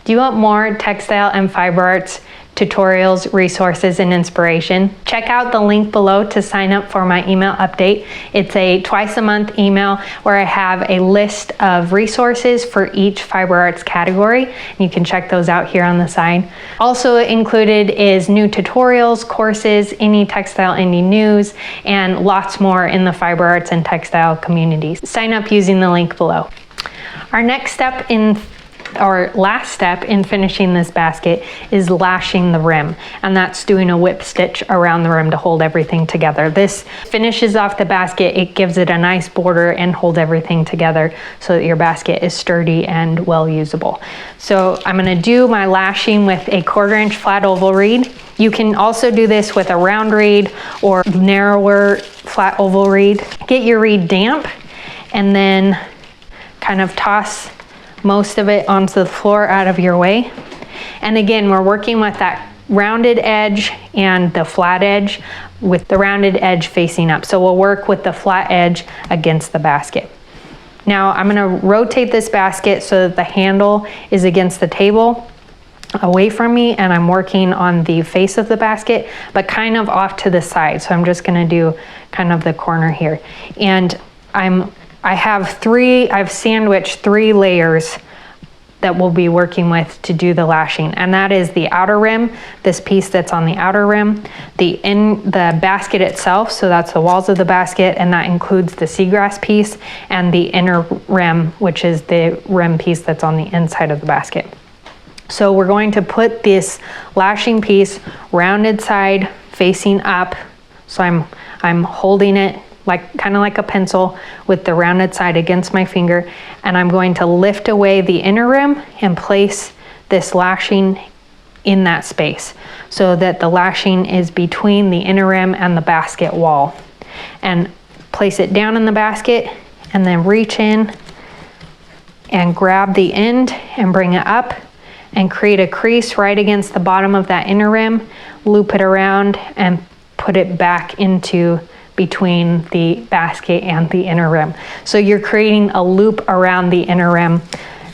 Do you want more textile and fiber arts tutorials, resources, and inspiration? Check out the link below to sign up for my email update. It's a twice-a-month email where I have a list of resources for each fiber arts category. You can check those out here on the side. Also included is new tutorials, courses, any textile indie news, and lots more in the fiber arts and textile communities. Sign up using the link below. Our next step last step in finishing this basket is lashing the rim, and that's doing a whip stitch around the rim to hold everything together. This finishes off the basket, it gives it a nice border and hold everything together so that your basket is sturdy and well usable. So I'm going to do my lashing with a 1/4 inch flat oval reed. You can also do this with a round reed or narrower flat oval reed. Get your reed damp and then kind of toss most of it onto the floor out of your way. And again, we're working with that rounded edge and the flat edge, with the rounded edge facing up. So we'll work with the flat edge against the basket. Now I'm going to rotate this basket so that the handle is against the table away from me, and I'm working on the face of the basket, but kind of off to the side. So I'm just going to do kind of the corner here. And I've sandwiched 3 layers that we'll be working with to do the lashing. And that is the outer rim, this piece that's on the outer rim, the basket itself, so that's the walls of the basket, and that includes the seagrass piece, and the inner rim, which is the rim piece that's on the inside of the basket. So we're going to put this lashing piece rounded side facing up. So I'm holding it kind of like a pencil with the rounded side against my finger, and I'm going to lift away the inner rim and place this lashing in that space so that the lashing is between the inner rim and the basket wall. And place it down in the basket and then reach in and grab the end and bring it up and create a crease right against the bottom of that inner rim, loop it around and put it back into between the basket and the inner rim. So you're creating a loop around the inner rim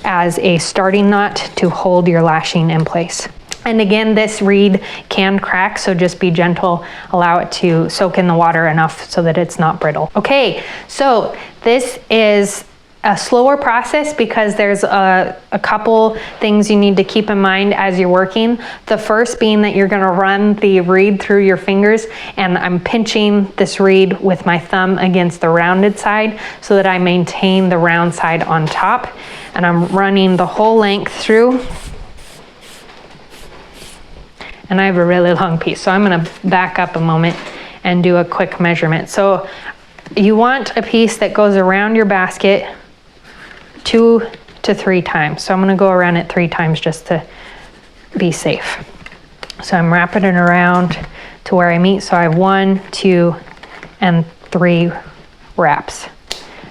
as a starting knot to hold your lashing in place. And again, this reed can crack, so just be gentle. Allow it to soak in the water enough so that it's not brittle. Okay, so this is a slower process because there's a couple things you need to keep in mind as you're working. The first being that you're gonna run the reed through your fingers, and I'm pinching this reed with my thumb against the rounded side so that I maintain the round side on top. And I'm running the whole length through. And I have a really long piece, so I'm gonna back up a moment and do a quick measurement. So you want a piece that goes around your basket 2 to 3 times. So I'm gonna go around it 3 times just to be safe. So I'm wrapping it around to where I meet. So I have 1, 2, and 3 wraps.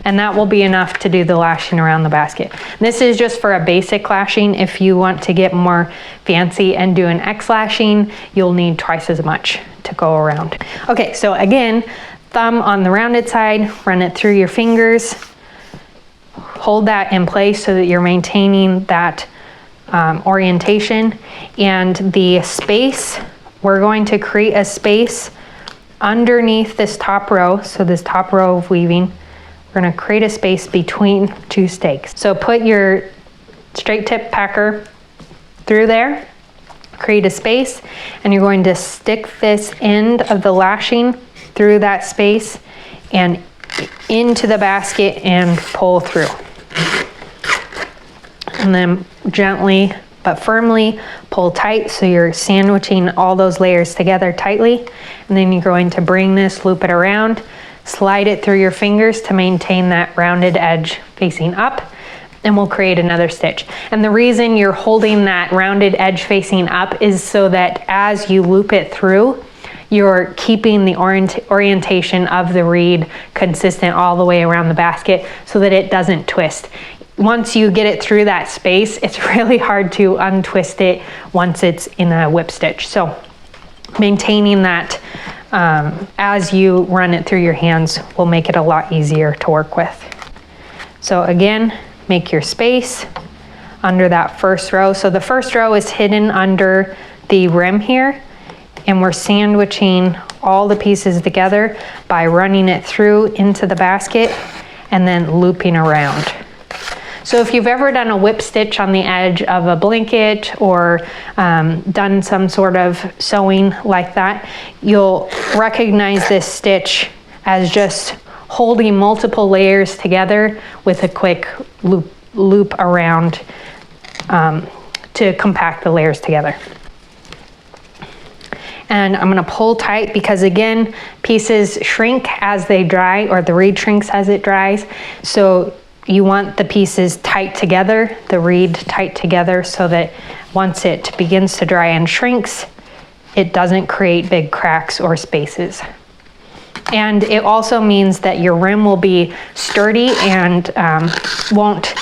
And that will be enough to do the lashing around the basket. This is just for a basic lashing. If you want to get more fancy and do an X lashing, you'll need twice as much to go around. Okay, so again, thumb on the rounded side, run it through your fingers, hold that in place so that you're maintaining that orientation. And the space, we're going to create a space underneath this top row. So this top row of weaving, we're gonna create a space between 2 stakes. So put your straight tip packer through there, create a space, and you're going to stick this end of the lashing through that space and into the basket and pull through. And then gently but firmly pull tight so you're sandwiching all those layers together tightly. And then you're going to bring this, loop it around, slide it through your fingers to maintain that rounded edge facing up, and we'll create another stitch. And the reason you're holding that rounded edge facing up is so that as you loop it through, you're keeping the orientation of the reed consistent all the way around the basket so that it doesn't twist. Once you get it through that space, it's really hard to untwist it once it's in a whip stitch. So maintaining that as you run it through your hands will make it a lot easier to work with. So again, make your space under that first row. So the first row is hidden under the rim here, and we're sandwiching all the pieces together by running it through into the basket and then looping around. So if you've ever done a whip stitch on the edge of a blanket or done some sort of sewing like that, you'll recognize this stitch as just holding multiple layers together with a quick loop around to compact the layers together. And I'm gonna pull tight because again, pieces shrink as they dry, or the reed shrinks as it dries. So you want the pieces tight together, the reed tight together, so that once it begins to dry and shrinks, it doesn't create big cracks or spaces. And it also means that your rim will be sturdy and won't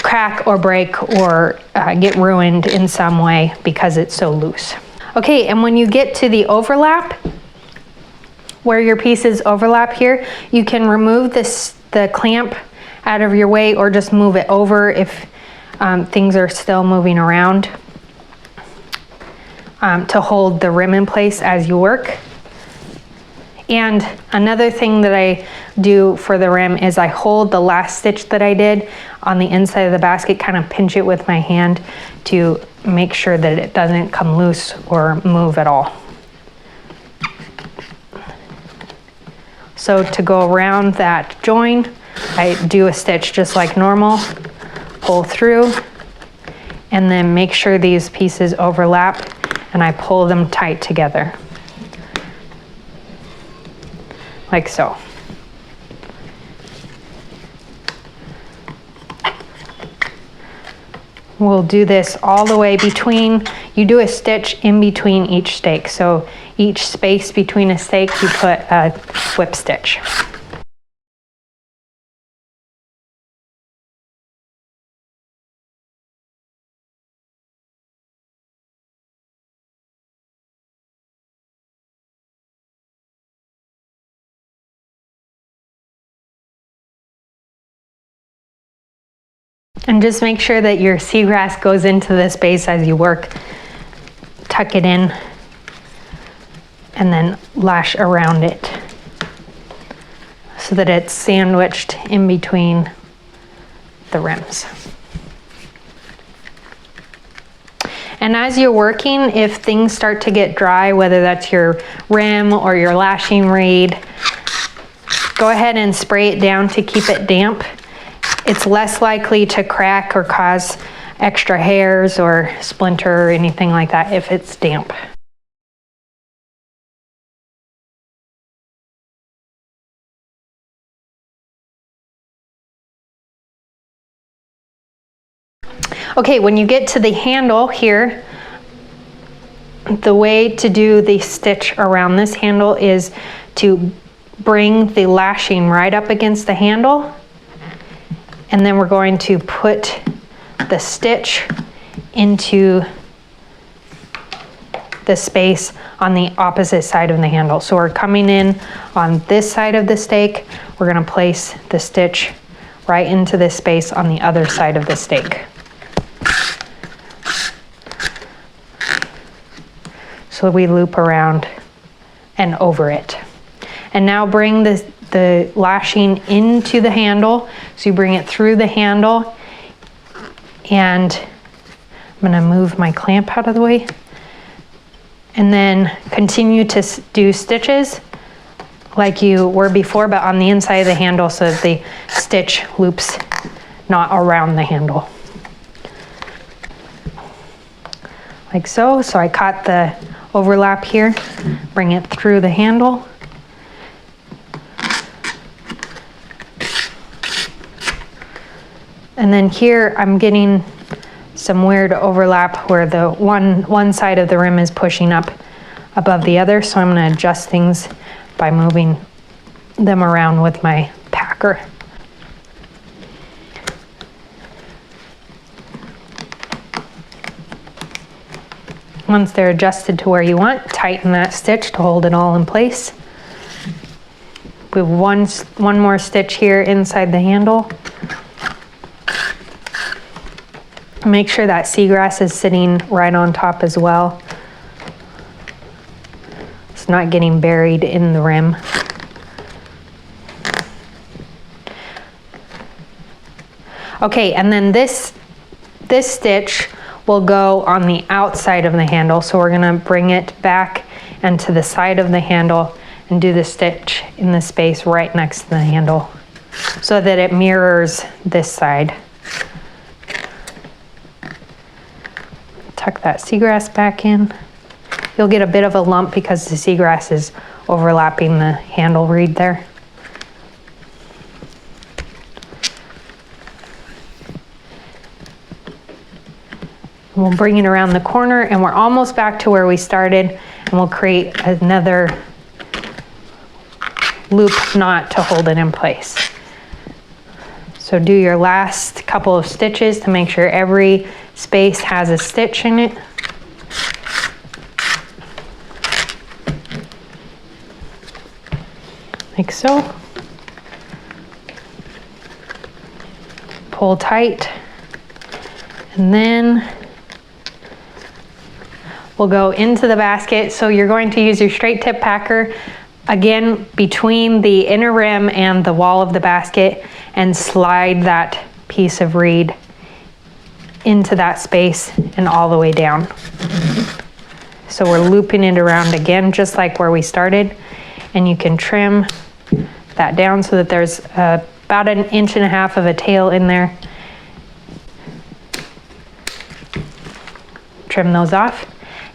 crack or break or get ruined in some way because it's so loose. Okay, and when you get to the overlap, where your pieces overlap here, you can remove the clamp out of your way or just move it over if things are still moving around to hold the rim in place as you work. And another thing that I do for the rim is I hold the last stitch that I did on the inside of the basket, kind of pinch it with my hand to make sure that it doesn't come loose or move at all. So to go around that join, I do a stitch just like normal, pull through, and then make sure these pieces overlap, and I pull them tight together. Like so. We'll do this all the way between, you do a stitch in between each stake. So each space between a stake, you put a whip stitch. And just make sure that your seagrass goes into the space as you work. Tuck it in and then lash around it so that it's sandwiched in between the rims. And as you're working, if things start to get dry, whether that's your rim or your lashing reed, go ahead and spray it down to keep it damp. It's less likely to crack or cause extra hairs or splinter or anything like that if it's damp. Okay, when you get to the handle here, the way to do the stitch around this handle is to bring the lashing right up against the handle, and then we're going to put the stitch into the space on the opposite side of the handle. So we're coming in on this side of the stake, we're going to place the stitch right into this space on the other side of the stake. So we loop around and over it. And now bring the lashing into the handle. So you bring it through the handle, and I'm gonna move my clamp out of the way. And then continue to do stitches like you were before, but on the inside of the handle so that the stitch loops not around the handle. Like so. So I caught the overlap here, bring it through the handle. And then here I'm getting some weird overlap where the one side of the rim is pushing up above the other, so I'm going to adjust things by moving them around with my packer. Once they're adjusted to where you want, tighten that stitch to hold it all in place. We have one more stitch here inside the handle. Make sure that seagrass is sitting right on top as well. It's not getting buried in the rim. Okay, and then this stitch will go on the outside of the handle. So we're gonna bring it back and to the side of the handle and do the stitch in the space right next to the handle so that it mirrors this side. Tuck that seagrass back in. You'll get a bit of a lump because the seagrass is overlapping the handle reed there. We'll bring it around the corner and we're almost back to where we started, and we'll create another loop knot to hold it in place. So do your last couple of stitches to make sure every space has a stitch in it. Like so. Pull tight, and then we'll go into the basket. So you're going to use your straight tip packer again between the inner rim and the wall of the basket and slide that piece of reed into that space and all the way down. So we're looping it around again, just like where we started, and you can trim that down so that there's about 1.5 inches of a tail in there. Trim those off.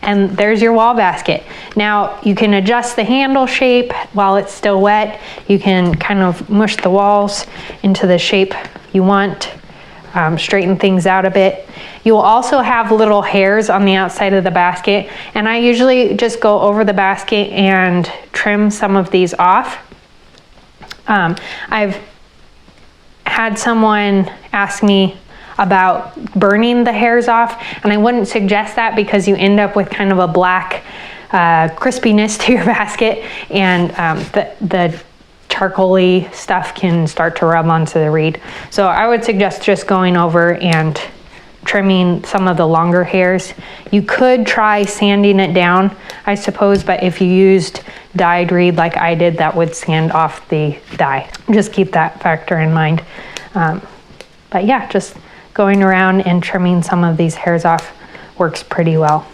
And there's your wall basket. Now you can adjust the handle shape while it's still wet. You can kind of mush the walls into the shape you want, straighten things out a bit. You will also have little hairs on the outside of the basket, and I usually just go over the basket and trim some of these off. I've had someone ask me about burning the hairs off, and I wouldn't suggest that because you end up with kind of a black crispiness to your basket, and the charcoaly stuff can start to rub onto the reed. So I would suggest just going over and trimming some of the longer hairs. You could try sanding it down, I suppose, but if you used dyed reed like I did, that would sand off the dye. Just keep that factor in mind. But yeah, just going around and trimming some of these hairs off works pretty well.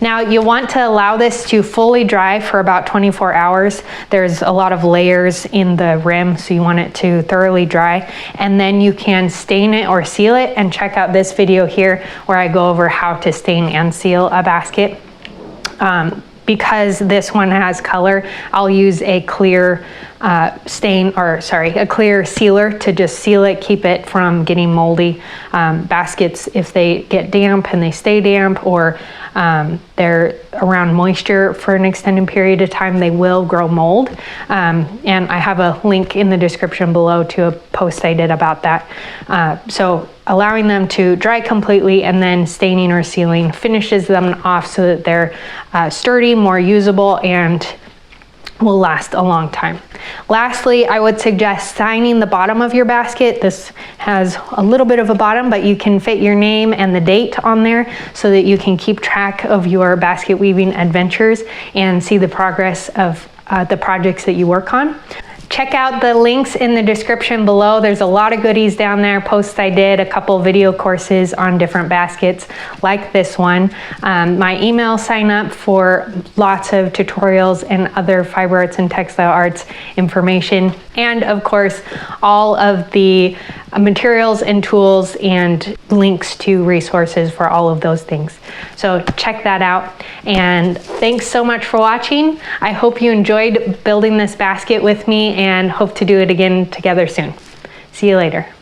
Now you want to allow this to fully dry for about 24 hours. There's a lot of layers in the rim, so you want it to thoroughly dry, and then you can stain it or seal it, and check out this video here where I go over how to stain and seal a basket. Because this one has color, I'll use a clear a clear sealer to just seal it, keep it from getting moldy. Baskets, if they get damp and they stay damp, or they're around moisture for an extended period of time, they will grow mold. And I have a link in the description below to a post I did about that. So allowing them to dry completely and then staining or sealing finishes them off so that they're sturdy, more usable, and will last a long time. Lastly, I would suggest signing the bottom of your basket. This has a little bit of a bottom, but you can fit your name and the date on there so that you can keep track of your basket weaving adventures and see the progress of the projects that you work on. Check out the links in the description below. There's a lot of goodies down there, posts I did, a couple video courses on different baskets like this one. My email sign up for lots of tutorials and other fiber arts and textile arts information. And of course, all of the materials and tools and links to resources for all of those things. So check that out. And thanks so much for watching. I hope you enjoyed building this basket with me and hope to do it again together soon. See you later.